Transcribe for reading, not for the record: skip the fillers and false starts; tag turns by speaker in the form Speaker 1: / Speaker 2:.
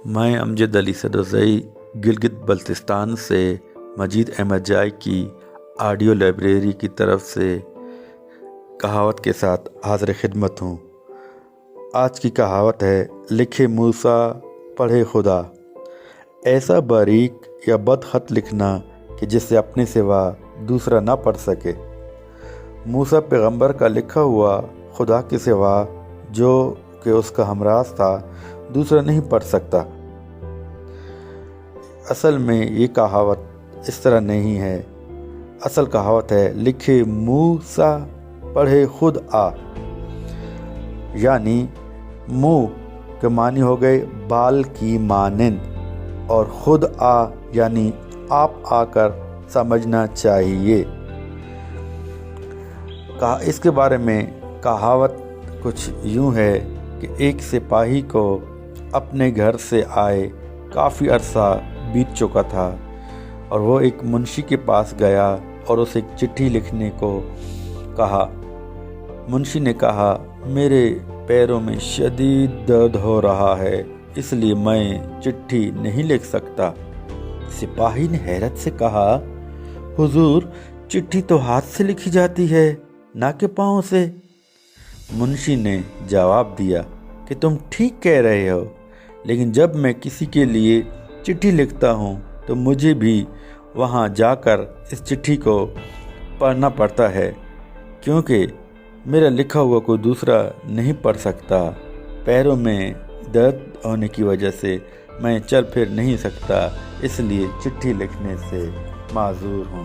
Speaker 1: میں امجد علی صدرزئی گلگت بلتستان سے مجید احمد جائی کی آڈیو لائبریری کی طرف سے کہاوت کے ساتھ حاضر خدمت ہوں۔ آج کی کہاوت ہے، لکھے موسیٰ پڑھے خدا۔ ایسا باریک یا بد خط لکھنا کہ جسے اپنے سوا دوسرا نہ پڑھ سکے۔ موسیٰ پیغمبر کا لکھا ہوا خدا کے سوا جو کہ اس کا ہمراز تھا دوسرا نہیں پڑھ سکتا۔ اصل میں یہ کہاوت اس طرح نہیں ہے۔ اصل کہاوت ہے، لکھے موسیٰ پڑھے خود آ، یعنی منہ کے معنی ہو گئے بال کی مانند، اور خود آ یعنی آپ آ کر سمجھنا چاہیے۔ اس کے بارے میں کہاوت کچھ یوں ہے کہ ایک سپاہی کو اپنے گھر سے آئے کافی عرصہ بیت چکا تھا، اور وہ ایک منشی کے پاس گیا اور اسے ایک چٹھی لکھنے کو کہا۔ منشی نے کہا، میرے پیروں میں شدید درد ہو رہا ہے، اس لیے میں چٹھی نہیں لکھ سکتا۔ سپاہی نے حیرت سے کہا، حضور چٹھی تو ہاتھ سے لکھی جاتی ہے نہ کہ پاؤں سے۔ منشی نے جواب دیا کہ تم ٹھیک کہہ رہے ہو، لیکن جب میں کسی کے لیے چٹھی لکھتا ہوں تو مجھے بھی وہاں جا کر اس چٹھی کو پڑھنا پڑتا ہے، کیونکہ میرا لکھا ہوا کوئی دوسرا نہیں پڑھ سکتا۔ پیروں میں درد ہونے کی وجہ سے میں چل پھر نہیں سکتا، اس لیے چٹھی لکھنے سے معذور ہوں۔